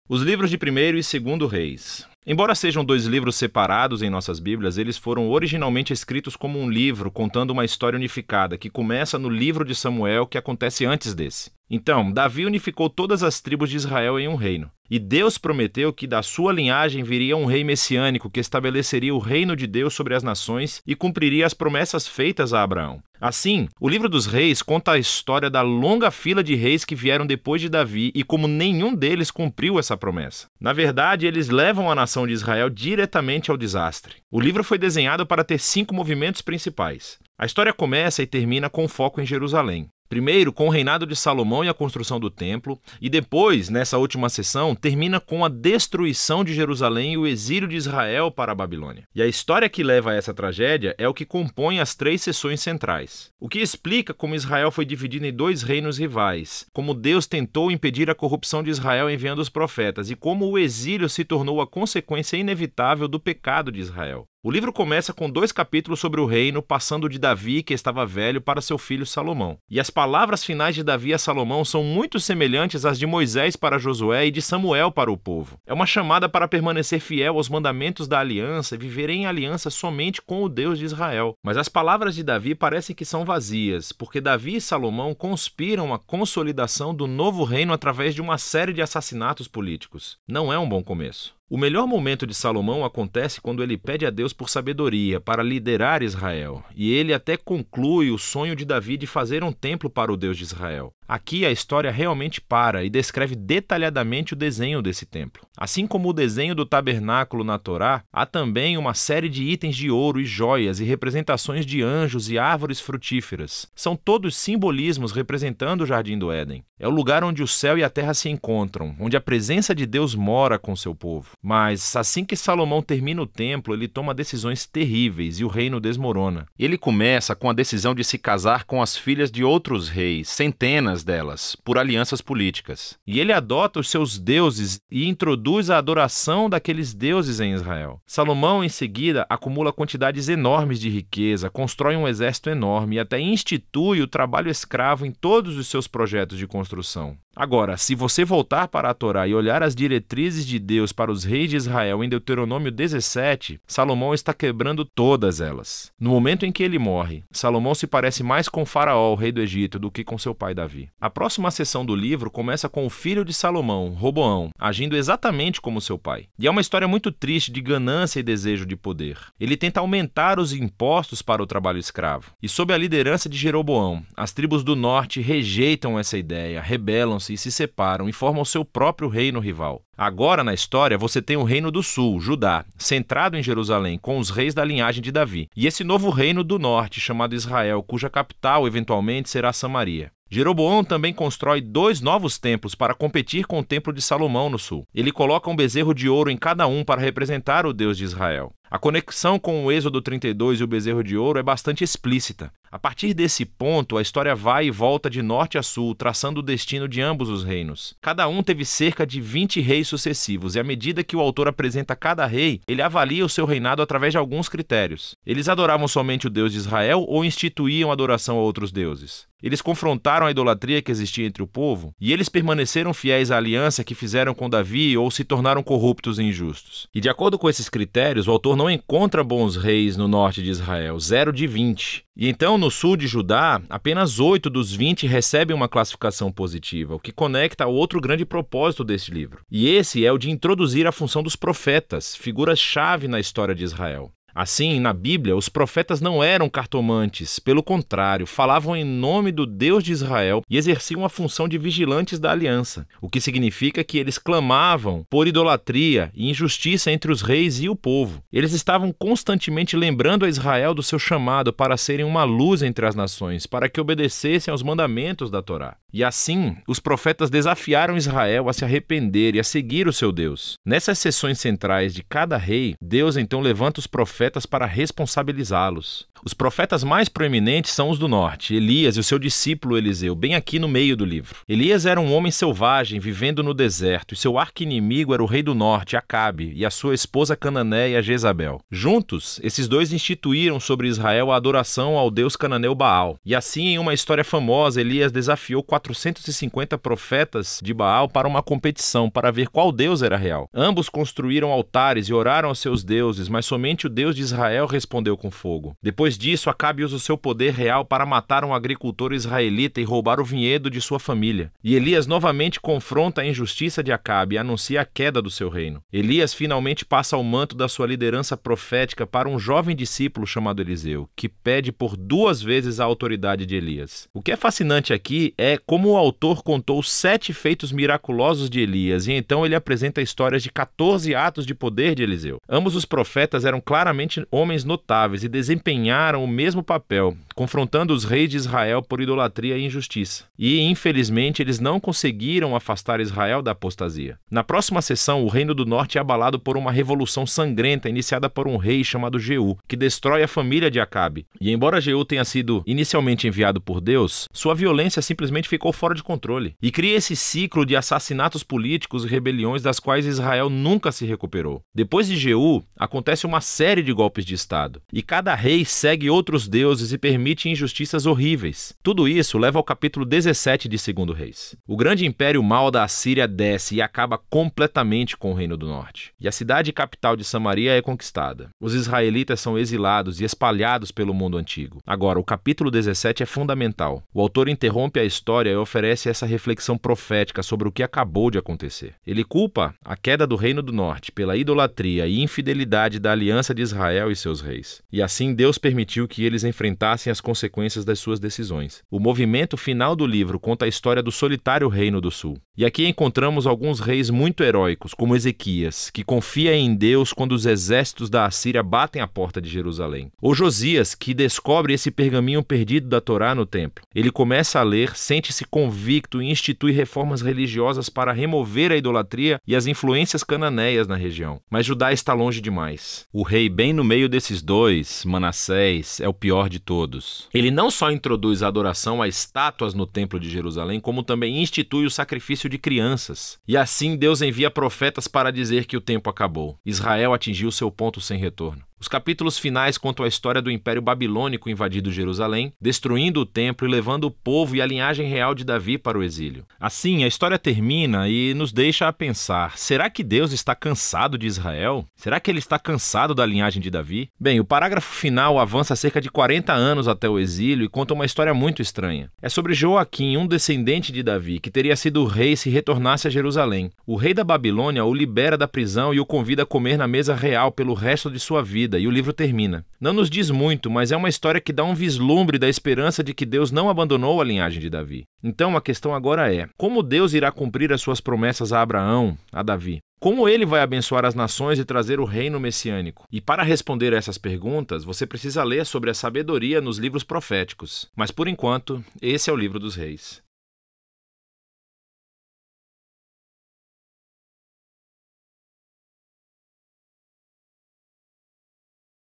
Os livros de 1º e 2º Reis. Embora sejam dois livros separados em nossas Bíblias, eles foram originalmente escritos como um livro contando uma história unificada, que começa no livro de Samuel, que acontece antes desse. Então, Davi unificou todas as tribos de Israel em um reino. E Deus prometeu que da sua linhagem viria um rei messiânico que estabeleceria o reino de Deus sobre as nações e cumpriria as promessas feitas a Abraão. Assim, o livro dos reis conta a história da longa fila de reis que vieram depois de Davi e como nenhum deles cumpriu essa promessa. Na verdade, eles levam a nação de Israel diretamente ao desastre. O livro foi desenhado para ter 5 movimentos principais. A história começa e termina com foco em Jerusalém. Primeiro, com o reinado de Salomão e a construção do templo, e depois, nessa última sessão, termina com a destruição de Jerusalém e o exílio de Israel para a Babilônia. E a história que leva a essa tragédia é o que compõe as 3 sessões centrais, o que explica como Israel foi dividido em 2 reinos rivais, como Deus tentou impedir a corrupção de Israel enviando os profetas e como o exílio se tornou a consequência inevitável do pecado de Israel. O livro começa com 2 capítulos sobre o reino, passando de Davi, que estava velho, para seu filho Salomão. E as palavras finais de Davi a Salomão são muito semelhantes às de Moisés para Josué e de Samuel para o povo. É uma chamada para permanecer fiel aos mandamentos da aliança e viver em aliança somente com o Deus de Israel. Mas as palavras de Davi parecem que são vazias, porque Davi e Salomão conspiram a consolidação do novo reino através de uma série de assassinatos políticos. Não é um bom começo. O melhor momento de Salomão acontece quando ele pede a Deus por sabedoria para liderar Israel, e ele até conclui o sonho de Davi de fazer um templo para o Deus de Israel. Aqui a história realmente para e descreve detalhadamente o desenho desse templo. Assim como o desenho do tabernáculo na Torá, há também uma série de itens de ouro e joias e representações de anjos e árvores frutíferas. São todos simbolismos representando o Jardim do Éden. É o lugar onde o céu e a terra se encontram, onde a presença de Deus mora com seu povo. Mas assim que Salomão termina o templo, ele toma decisões terríveis e o reino desmorona. Ele começa com a decisão de se casar com as filhas de outros reis, centenas delas, por alianças políticas. E ele adota os seus deuses e introduz a adoração daqueles deuses em Israel. Salomão, em seguida, acumula quantidades enormes de riqueza, constrói um exército enorme e até institui o trabalho escravo em todos os seus projetos de construção. Agora, se você voltar para a Torá e olhar as diretrizes de Deus para os reis de Israel em Deuteronômio 17, Salomão está quebrando todas elas. No momento em que ele morre, Salomão se parece mais com Faraó, o rei do Egito, do que com seu pai Davi. A próxima seção do livro começa com o filho de Salomão, Roboão, agindo exatamente como seu pai. E é uma história muito triste de ganância e desejo de poder. Ele tenta aumentar os impostos para o trabalho escravo. E sob a liderança de Jeroboão, as tribos do norte rejeitam essa ideia, rebelam-se e se separam e formam seu próprio reino rival. Agora, na história, você tem o reino do sul, Judá, centrado em Jerusalém, com os reis da linhagem de Davi. E esse novo reino do norte, chamado Israel, cuja capital, eventualmente, será Samaria. Jeroboão também constrói 2 novos templos para competir com o templo de Salomão no sul. Ele coloca um bezerro de ouro em cada um para representar o Deus de Israel. A conexão com o Êxodo 32 e o bezerro de ouro é bastante explícita. A partir desse ponto, a história vai e volta de norte a sul, traçando o destino de ambos os reinos. Cada um teve cerca de 20 reis sucessivos, e à medida que o autor apresenta cada rei, ele avalia o seu reinado através de alguns critérios. Eles adoravam somente o Deus de Israel ou instituíam adoração a outros deuses? Eles confrontaram a idolatria que existia entre o povo, e eles permaneceram fiéis à aliança que fizeram com Davi ou se tornaram corruptos e injustos. E de acordo com esses critérios, o autor não encontra bons reis no norte de Israel, 0 de 20. E então, no sul de Judá, apenas 8 dos 20 recebem uma classificação positiva, o que conecta ao outro grande propósito deste livro. E esse é o de introduzir a função dos profetas, figuras-chave na história de Israel. Assim, na Bíblia, os profetas não eram cartomantes, pelo contrário, falavam em nome do Deus de Israel e exerciam a função de vigilantes da aliança, o que significa que eles clamavam por idolatria e injustiça entre os reis e o povo. Eles estavam constantemente lembrando a Israel do seu chamado para serem uma luz entre as nações, para que obedecessem aos mandamentos da Torá. E assim, os profetas desafiaram Israel a se arrepender e a seguir o seu Deus. Nessas sessões centrais de cada rei, Deus então levanta os profetas profetas para responsabilizá-los. Os profetas mais proeminentes são os do norte, Elias e o seu discípulo Eliseu, bem aqui no meio do livro. Elias era um homem selvagem, vivendo no deserto, e seu arqui-inimigo era o rei do norte, Acabe, e a sua esposa cananeia, Jezabel. Juntos, esses dois instituíram sobre Israel a adoração ao deus cananeu Baal. E assim, em uma história famosa, Elias desafiou 450 profetas de Baal para uma competição, para ver qual deus era real. Ambos construíram altares e oraram aos seus deuses, mas somente o Deus de Israel respondeu com fogo. Depois disso, Acabe usa o seu poder real para matar um agricultor israelita e roubar o vinhedo de sua família. E Elias novamente confronta a injustiça de Acabe e anuncia a queda do seu reino. Elias finalmente passa o manto da sua liderança profética para um jovem discípulo chamado Eliseu, que pede por 2 vezes a autoridade de Elias. O que é fascinante aqui é como o autor contou 7 feitos miraculosos de Elias, e então ele apresenta histórias de 14 atos de poder de Eliseu. Ambos os profetas eram claramente homens notáveis e desempenharam o mesmo papel, confrontando os reis de Israel por idolatria e injustiça. E, infelizmente, eles não conseguiram afastar Israel da apostasia. Na próxima sessão, o reino do norte é abalado por uma revolução sangrenta iniciada por um rei chamado Jeú, que destrói a família de Acabe. E embora Jeú tenha sido inicialmente enviado por Deus, sua violência simplesmente ficou fora de controle. E cria esse ciclo de assassinatos políticos e rebeliões das quais Israel nunca se recuperou. Depois de Jeú, acontece uma série de golpes de Estado. E cada rei segue outros deuses e permite injustiças horríveis. Tudo isso leva ao capítulo 17 de 2 Reis. O grande império mau da Assíria desce e acaba completamente com o reino do norte. E a cidade capital de Samaria é conquistada. Os israelitas são exilados e espalhados pelo mundo antigo. Agora, o capítulo 17 é fundamental. O autor interrompe a história e oferece essa reflexão profética sobre o que acabou de acontecer. Ele culpa a queda do reino do norte pela idolatria e infidelidade da aliança de Israel e seus reis. E assim Deus permitiu que eles enfrentassem as consequências das suas decisões. O movimento final do livro conta a história do solitário reino do sul. E aqui encontramos alguns reis muito heróicos, como Ezequias, que confia em Deus quando os exércitos da Assíria batem a porta de Jerusalém. Ou Josias, que descobre esse pergaminho perdido da Torá no templo. Ele começa a ler, sente-se convicto e institui reformas religiosas para remover a idolatria e as influências cananeias na região. Mas Judá está longe demais. O rei bem no meio desses dois, Manassés, é o pior de todos. Ele não só introduz a adoração a estátuas no templo de Jerusalém, como também institui o sacrifício de crianças. E assim Deus envia profetas para dizer que o tempo acabou. Israel atingiu seu ponto sem retorno. Os capítulos finais contam a história do Império Babilônico invadindo Jerusalém, destruindo o templo e levando o povo e a linhagem real de Davi para o exílio. Assim, a história termina e nos deixa a pensar: será que Deus está cansado de Israel? Será que ele está cansado da linhagem de Davi? Bem, o parágrafo final avança cerca de 40 anos até o exílio e conta uma história muito estranha. É sobre Joaquim, um descendente de Davi, que teria sido rei se retornasse a Jerusalém. O rei da Babilônia o libera da prisão e o convida a comer na mesa real pelo resto de sua vida. E o livro termina. Não nos diz muito, mas é uma história que dá um vislumbre da esperança de que Deus não abandonou a linhagem de Davi. Então a questão agora é: como Deus irá cumprir as suas promessas a Abraão, a Davi? Como ele vai abençoar as nações e trazer o reino messiânico? E para responder a essas perguntas, você precisa ler sobre a sabedoria nos livros proféticos. Mas por enquanto, esse é o livro dos reis.